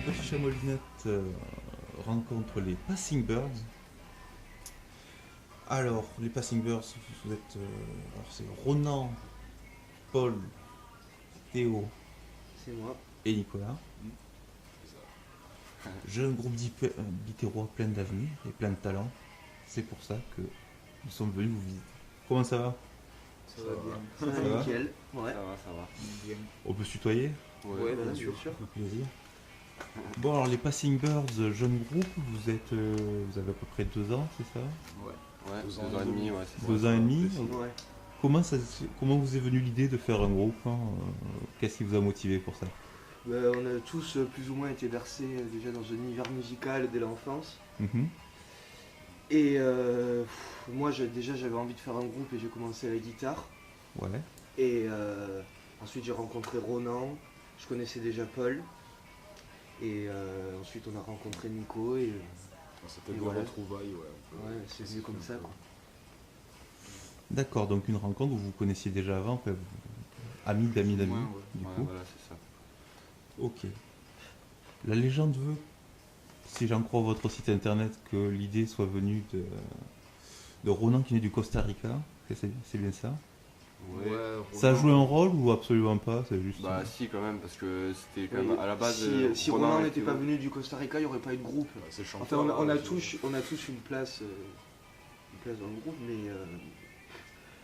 Petit Chamolinette rencontre les Passing Birds. Alors, les Passing Birds, vous êtes. Alors, c'est Ronan, Paul, Théo C'est moi. et Nicolas. Jeune groupe biterrois plein d'avenir et plein de talent. C'est pour ça que nous sommes venus vous visiter. Comment ça va? Ça va bien. Ça Ça va va nickel. Ouais. Ça va. Bien. On peut se tutoyer? Ouais, bien sûr. Plaisir. Bon, alors les Passing Birds, jeune groupe, vous avez à peu près 2 ans, c'est ça? Ouais, 2 ans et demi, ouais, c'est ça. 2 ans et demi. Ouais. Comment vous est venue l'idée de faire un groupe, hein? Qu'est-ce qui vous a motivé pour ça? On a tous plus ou moins été bercés déjà dans un univers musical dès l'enfance. Mhm. Et moi j'avais envie de faire un groupe et j'ai commencé à la guitare. Ouais. Et ensuite j'ai rencontré Ronan, je connaissais déjà Paul. Et ensuite on a rencontré Nico et C'était Et des voilà. retrouvailles, ouais. ouais, c'est venu comme ça, quoi. D'accord, donc une rencontre où vous connaissiez déjà avant, enfin, amis d'amis d'amis, Ouais, du Ouais, coup. voilà, c'est ça. Ok. La légende veut, si j'en crois votre site internet, que l'idée soit venue de Ronan qui est du Costa Rica. C'est bien ça? Ouais. Ça a joué un rôle ou absolument pas? C'est juste. Bah si quand même, parce que c'était quand Oui, même à la base... si Ronan n'était pas venu du Costa Rica, il n'y aurait pas eu de groupe. C'est Enfin, chanteur. on a tous une place dans le groupe, mais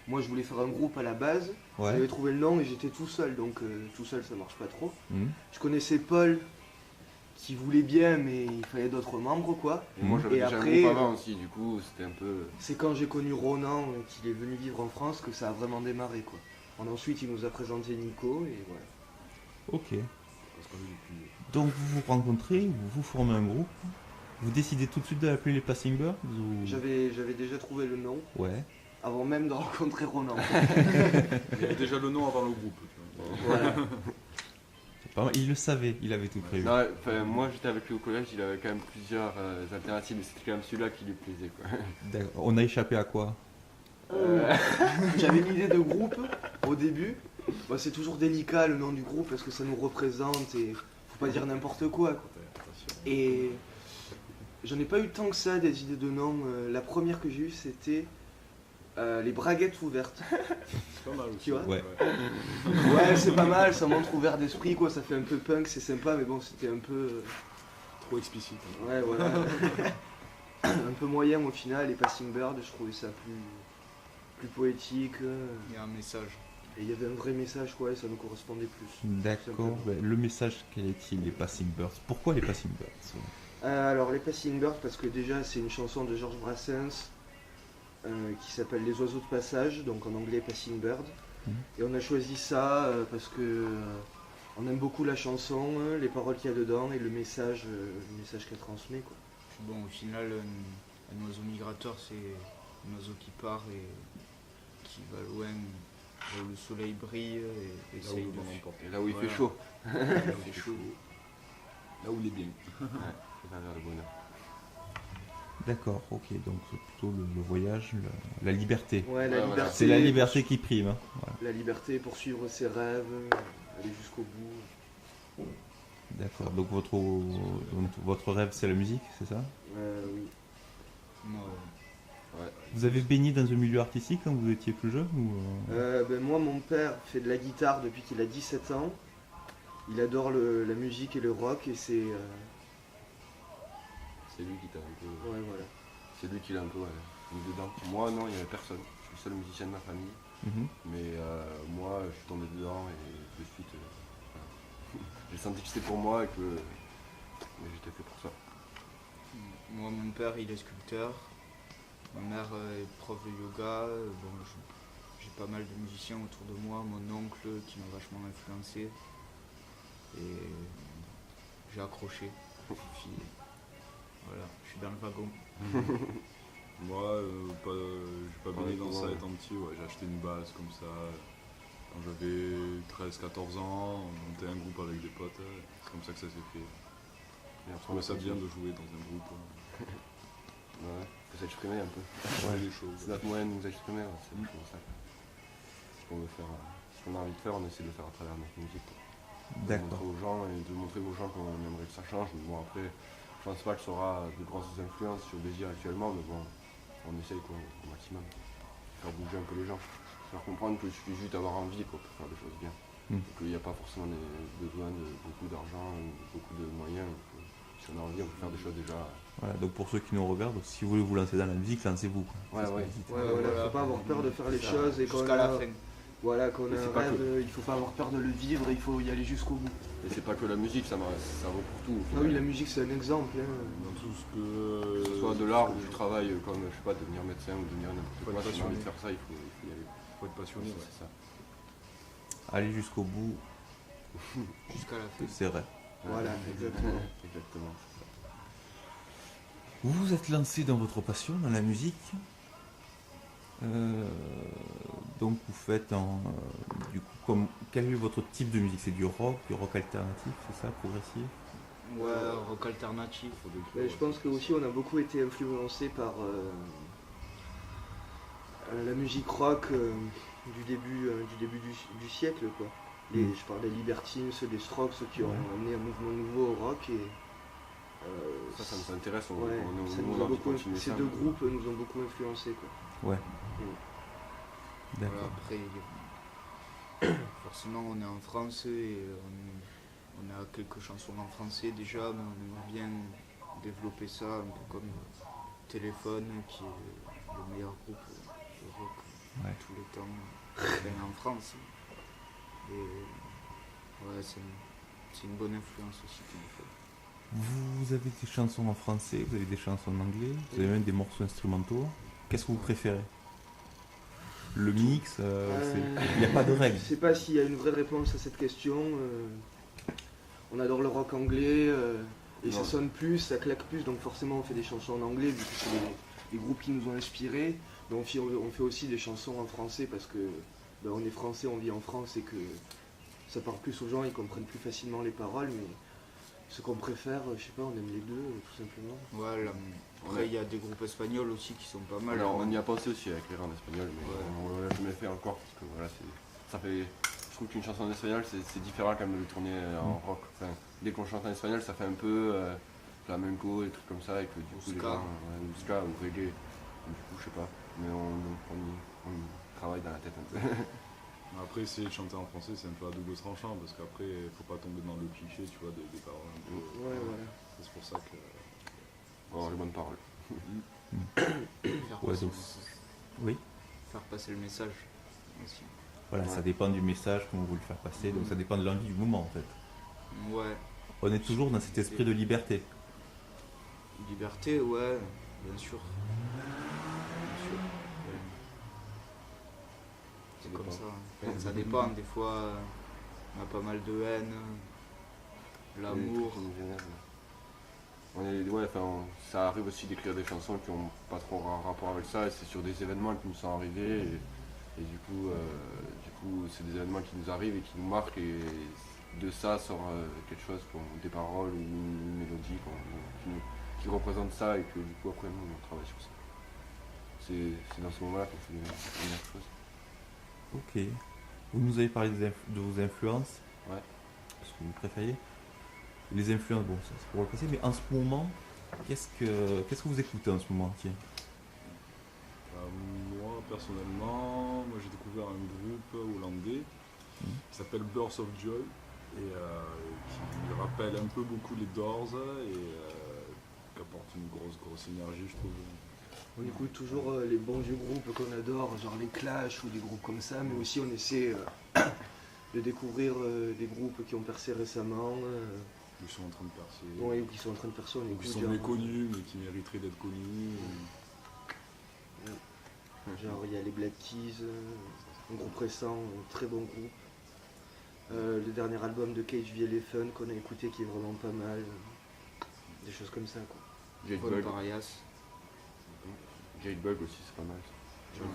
moi je voulais faire un groupe à la base. Ouais. J'avais trouvé le nom et j'étais tout seul, donc tout seul ça marche pas trop. Mhm. Je connaissais Paul qui voulait bien, mais il fallait d'autres membres, quoi. Et moi j'avais Et déjà après, un groupe avant aussi, du coup c'était un peu... C'est quand j'ai connu Ronan qu'il est venu vivre en France que ça a vraiment démarré, quoi. Ensuite il nous a présenté Nico et voilà. Ok. Parce qu'on est depuis. Donc vous vous rencontrez, vous formez un groupe, vous décidez tout de suite de l'appeler les Passing Birds ou... J'avais déjà trouvé le nom Ouais. avant même de rencontrer Ronan. Il y avait déjà le nom avant le groupe. Voilà. C'est pas mal. Il le savait, il avait tout prévu. Non, enfin, moi j'étais avec lui au collège, il avait quand même plusieurs alternatives, mais c'était quand même celui-là qui lui plaisait, quoi. D'accord. On a échappé à quoi? J'avais une idée de groupe au début. Bon, c'est toujours délicat le nom du groupe parce que ça nous représente et faut pas dire n'importe quoi. Et j'en ai pas eu tant que ça des idées de nom. La première que j'ai eue c'était les braguettes ouvertes. C'est pas mal aussi. Tu vois Ouais. Ouais, c'est pas mal, ça montre ouvert d'esprit quoi, ça fait un peu punk, c'est sympa, mais bon, c'était un peu. Trop explicite. Ouais, voilà. Un peu moyen au final, les Passing Birds, je trouvais ça plus poétique. Il y a un message. Et il y avait un vrai message, quoi, et ça nous correspondait plus. D'accord. Simplement. Ben, le message, quel est-il, les Passing Birds? Pourquoi les Passing Birds? Alors, les Passing Birds, parce que déjà, c'est une chanson de Georges Brassens qui s'appelle Les oiseaux de passage, donc en anglais Passing Bird. Mhm. Et on a choisi ça parce que on aime beaucoup la chanson, les paroles qu'il y a dedans et le message qu'elle transmet, quoi. Bon, au final, un oiseau migrateur, c'est un oiseau qui part et qui va loin, là où le soleil brille et Là où essaye le de vent emporte. Et là où il Voilà. fait chaud. Là où il fait chaud. Là où il est bien. C'est pas vers le bonheur. D'accord, ok. Donc c'est plutôt le voyage, la liberté. Ouais, la Ouais, voilà. liberté. C'est la liberté qui prime. Hein. Voilà. La liberté, poursuivre ses rêves, aller jusqu'au bout. D'accord. Donc votre rêve, c'est la musique, c'est ça? Oui. Moi, Ouais. Vous avez baigné dans un milieu artistique quand vous étiez plus jeune ou Moi, mon père fait de la guitare depuis qu'il a 17 ans. Il adore la musique et le rock et c'est... C'est lui qui t'a un peu... Ouais, voilà. C'est lui qui l'a un peu mis dedans. Moi non, il n'y avait personne. Je suis le seul musicien de ma famille. Mhm. Mais moi, je suis tombé dedans et de suite, voilà. J'ai senti que c'était pour moi et que j'étais fait pour ça. moi, mon père, il est sculpteur. Ma mère est prof de yoga. Bon, j'ai pas mal de musiciens autour de moi. Mon oncle qui m'a vachement influencé. Et j'ai accroché. Et puis, voilà, je suis dans le wagon. Moi, j'ai pas baigné dans ça Ouais. étant petit. Ouais, j'ai acheté une basse comme ça. Quand j'avais 13-14 ans, on montait un groupe avec des potes. C'est comme ça que ça s'est fait. Et Je après, trouvais ça bien de jouer dans un groupe. Ouais, faut s'exprimer un peu. Changer les choses. C'est notre moyen de nous exprimer, ouais, c'est pour ça. Ce qu'on veut faire, ce qu'on a envie de faire, on essaie de le faire à travers notre musique. D'accord. montrer aux gens et de montrer aux gens qu'on aimerait que ça change. Mais bon, après, je pense pas que ça aura de grosses influences sur Béziers actuellement, mais bon, on essaye quoi, au maximum. Faire bouger un peu les gens. Faire comprendre qu'il suffit juste d'avoir envie quoi, pour faire des choses bien. Mm. Et qu'il n'y a pas forcément besoin de beaucoup d'argent ou beaucoup de moyens. Si on a envie, on peut faire des choses déjà. Voilà, donc pour ceux qui nous regardent, si vous voulez vous lancer dans la musique, lancez-vous. Quoi. Ouais, C'est ce que ouais. vous dites. Ouais, voilà, faut pas avoir peur de faire les choses et quand Jusqu'à la fin. Voilà, quand on Et a c'est un pas rêve, il faut pas avoir peur de le vivre, il faut y aller jusqu'au bout. Et c'est pas que la musique, ça vaut pour tout. au Ah final. oui, la musique c'est un exemple. Hein. Dans tout ce Que que. ce soit de l'art ou du travail, comme je sais pas, devenir médecin ou devenir n'importe Faut quoi, être si on a envie de passionné. faire ça, il faut y aller. Faut être passionné, ouais. C'est ça. Allez jusqu'au bout, Jusqu'à la fin. c'est vrai. Voilà, exactement. Exactement. Vous vous êtes lancé dans votre passion, dans la musique. Donc vous faites du coup, quel est votre type de musique? C'est du rock alternatif, c'est ça, progressif? Ouais, rock alternatif. Faut décrire, Mais je pense que aussi on a beaucoup été influencé par la musique rock du début du siècle quoi. Je parle des Libertines, des Strokes qui ont amené un mouvement nouveau au rock et Ça nous intéresse, on ouais, a ça on nous a a envie de beaucoup, continuer ces ça. deux groupes nous ont beaucoup influencé quoi. Ouais. Voilà, D'accord. après, forcément, on est en France et on a quelques chansons en français déjà, mais on aimerait bien développer ça un peu comme Téléphone, qui est le meilleur groupe de rock Ouais. de tous les temps, bien en France. Et ouais, c'est une bonne influence aussi qui nous fait. Vous avez des chansons en français, vous avez des chansons en anglais, vous avez même des morceaux instrumentaux. Qu'est-ce que vous préférez? Le mix, il n'y a pas de règle. Je sais pas s'il y a une vraie réponse à cette question. On adore le rock anglais et ça Non. sonne plus, ça claque plus, donc forcément on fait des chansons en anglais vu que c'est les groupes qui nous ont inspirés. Mais on fait aussi des chansons en français parce que on est français, on vit en France et que ça parle plus aux gens, ils comprennent plus facilement les paroles. Mais ce qu'on préfère, je sais pas, on aime les deux tout simplement. Ouais, après, il y a des groupes espagnols aussi qui sont pas mal. Alors on y a pensé aussi à écrire en espagnol, mais Ouais. on l'a jamais fait encore parce que voilà, ça fait. Je trouve qu'une chanson en espagnol c'est différent quand même de le tourner en rock. Enfin, dès qu'on chante en espagnol, ça fait un peu flamenco et trucs comme ça, et que du coup les Ska. gens, ou ska ou reggae, du coup je sais pas, mais on y travaille dans la tête un peu. Après, essayer de chanter en français, c'est un peu à double tranchant parce qu'après, faut pas tomber dans le cliché, tu vois, des paroles un peu. Ouais, voilà. C'est pour ça que. Faut avoir les bonnes paroles. Faire Ouais, passer donc- le message. Oui. Faire passer le message aussi. Voilà, ça dépend du message, comment vous le faire passer, donc ça dépend de l'envie du moment en fait. Ouais, On est toujours dans cet esprit de liberté. liberté, ouais, bien sûr. Bien sûr. Ouais. C'est Ça comme dépend. ça. Enfin, ça dépend, des fois, on a pas mal de haine, l'amour. Ça arrive aussi d'écrire des chansons qui n'ont pas trop rapport avec ça, et c'est sur des événements qui nous sont arrivés, et du coup c'est des événements qui nous arrivent et qui nous marquent, et de ça sort quelque chose, des paroles ou une mélodie qui représente ça, et que du coup après nous on travaille sur ça. C'est dans ce moment-là qu'on fait les meilleures choses. Ok. Vous nous avez parlé de vos influences. Ouais. Ce que vous préfériez. Les influences, bon, ça c'est pour le passé, mais en ce moment, qu'est-ce que vous écoutez en ce moment? Tiens. Moi, personnellement, j'ai découvert un groupe hollandais qui s'appelle Birth of Joy et qui rappelle un peu beaucoup les Doors et qui apporte une grosse énergie, je trouve. On écoute toujours les bons vieux groupes qu'on adore, genre les Clash ou des groupes comme ça, mais aussi on essaie de découvrir des groupes qui ont percé récemment, Ils sont en train de percer. ouais, ou qui sont en train de percer, on Ou écoute qui sont genre, méconnus mais qui mériteraient d'être connus. genre il y a les Black Keys, un groupe récent, un très bon groupe. Le dernier album de Cage the Elephant qu'on a écouté qui est vraiment pas mal, des choses comme ça quoi. Paul Jadebug Parias. Jadebug aussi c'est pas mal.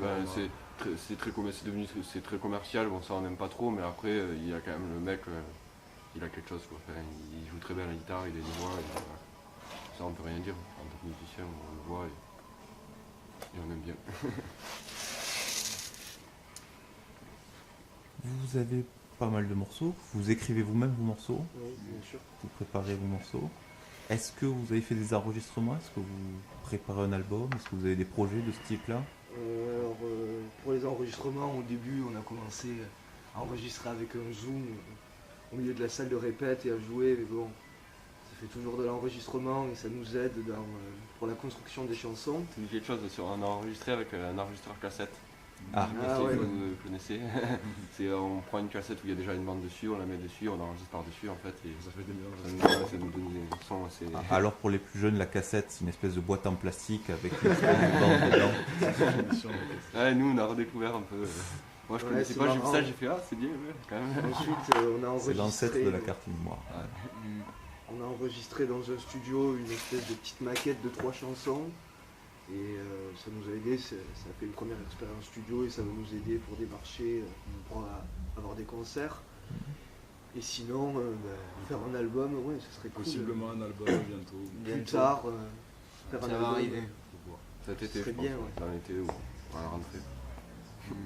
Ouais, Enfin, c'est devenu très commercial, bon ça on n'aime pas trop, mais après il y a quand même le mec, il a quelque chose quoi. Enfin, il joue très bien la guitare, il a une voix, et, voilà. Ça on peut rien dire, en tant que musicien on le voit et on aime bien. Vous avez pas mal de morceaux. Vous écrivez vous-même vos morceaux, Oui, bien sûr. vous préparez vos morceaux. Est-ce que vous avez fait des enregistrements? Est-ce que vous préparez un album? Est-ce que vous avez des projets de ce type-là? Pour les enregistrements, au début, on a commencé à enregistrer avec un Zoom au milieu de la salle de répète et à jouer, mais bon, ça fait toujours de l'enregistrement et ça nous aide pour la construction des chansons. C'est quelque chose, on a enregistré avec un enregistreur cassette. Ah, Je sais pas Ah si ouais. vous connaissez. On prend une cassette où il y a déjà une bande dessus, on la met dessus, on enregistre par-dessus en fait. Et Ça fait des ça nous donne des sons assez. alors pour les plus jeunes, la cassette, c'est une espèce de boîte en plastique avec une bande dedans. Ouais, nous on a redécouvert un peu. Moi je Ouais, connaissais c'est pas, j'ai vu marrant. ça, j'ai fait c'est bien, ouais, quand même. Ensuite, on a C'est enregistré. l'ancêtre de la carte mémoire. On a enregistré dans un studio une espèce de petite maquette de 3 chansons. Et ça nous a aidé, ça a fait une première expérience studio et ça va nous aider pour démarcher, pour avoir des concerts. Et sinon, faire un album, ouais, ce serait cool. Possiblement un album bientôt. Plus tard, faire un Ça va album. arriver. Faut voir. Cet été, Ce serait je pense, bien, ouais. dans l'été ou à la rentrée.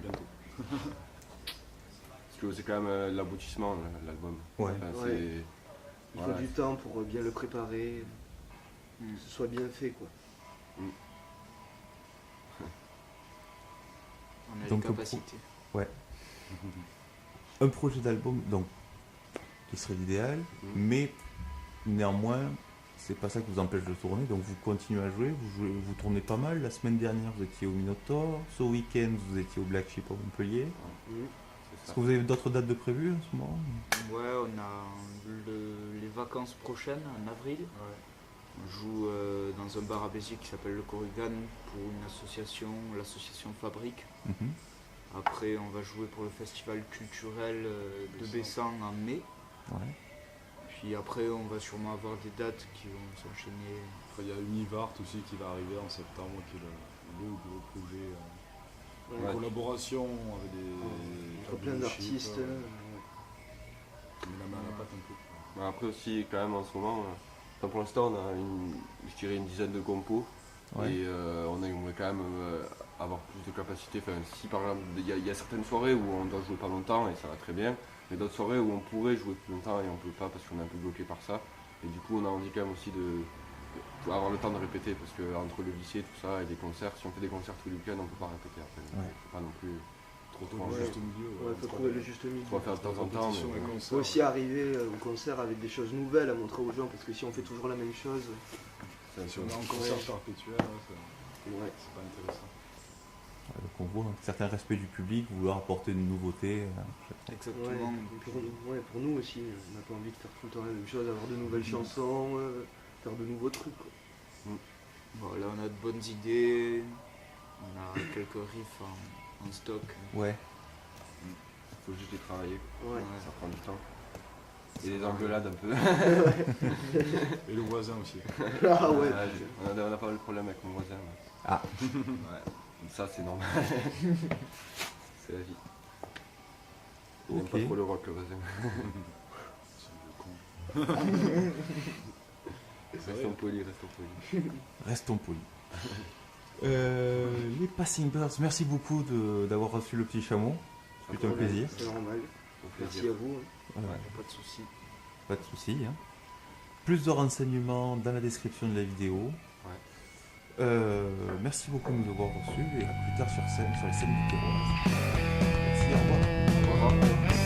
Bientôt. Parce que c'est quand même l'aboutissement, l'album. Ouais. Enfin, Ouais. c'est- Il voilà. faut du temps pour bien le préparer, que ce soit bien fait, quoi. On a Donc, les capacités. Un projet d'album, donc, qui serait l'idéal, mais néanmoins, c'est pas ça qui vous empêche de tourner, donc vous continuez à jouer, vous tournez pas mal. La semaine dernière, vous étiez au Minotaur, ce week-end, vous étiez au Black Sheep à Montpellier. Mhm. c'est Est-ce ça. que vous avez d'autres dates de prévues en ce moment? Ouais, on a les vacances prochaines, en avril. On joue dans un bar à Béziers qui s'appelle le Corrigan pour une association, l'association Fabrique. Mhm. Après, on va jouer pour le festival culturel de Bessan en mai. Ouais. Puis après, on va sûrement avoir des dates qui vont s'enchaîner. Après, il y a Univart aussi qui va arriver en septembre, qui est le gros projet. Ouais. En collaboration avec Entre des plein leadership, d'artistes. qui met la main à la pâte un peu. Mais après aussi, quand même, en ce moment, enfin, pour l'instant, on a je dirais une dizaine de compos. Ouais. Et on aimerait quand même avoir plus de capacité. Enfin, si par exemple, il y a certaines soirées où on doit jouer pas longtemps et ça va très bien, mais d'autres soirées où on pourrait jouer plus longtemps et on peut pas parce qu'on est un peu bloqué par ça. Et du coup, on a envie quand même aussi de avoir le temps de répéter parce que entre le lycée, tout ça et des concerts, si on fait des concerts tous les week-ends, on peut pas répéter après. Donc, Ouais. faut pas non plus trop Trouver trop le Ouais. juste milieu. Ouais, faut entre trouver le juste milieu. On va faire de temps en temps. compétition mais et bon. Il concert. faut aussi arriver au concert avec des choses nouvelles à montrer aux gens, parce que si on fait toujours la même chose, C'est un Si peu- on est en concert perpétuel, ouais. c'est pas intéressant. Donc on voit un certain respect du public, vouloir apporter une nouveauté. Exactement. Pour nous aussi, on n'a pas envie de faire tout le temps la même chose, avoir de nouvelles chansons, faire de nouveaux trucs, quoi. Bon, là, on a de bonnes idées. On a quelques riffs en stock. Ouais. faut juste les travailler. Ouais. Ouais. Ça prend du temps. Et les engueulades un peu. Et le voisin aussi. Ah ouais. On a pas eu le problème avec mon voisin. mais- Ah. Ouais. Ça c'est normal. C'est la vie. Il aime Ok. pas trop le rock le voisin. C'est le con. Restons polis, restons polis. Restons polis. Les Passing Birds, merci beaucoup d'avoir reçu le petit chameau. C'est un plaisir. C'est normal. Au Merci plaisir. à vous. Voilà, Pas de soucis. pas de soucis. Hein. Plus de renseignements dans la description de la vidéo. Merci beaucoup de nous avoir reçus et à plus tard sur scène, sur les scènes du terroir. Merci, au revoir. Au revoir.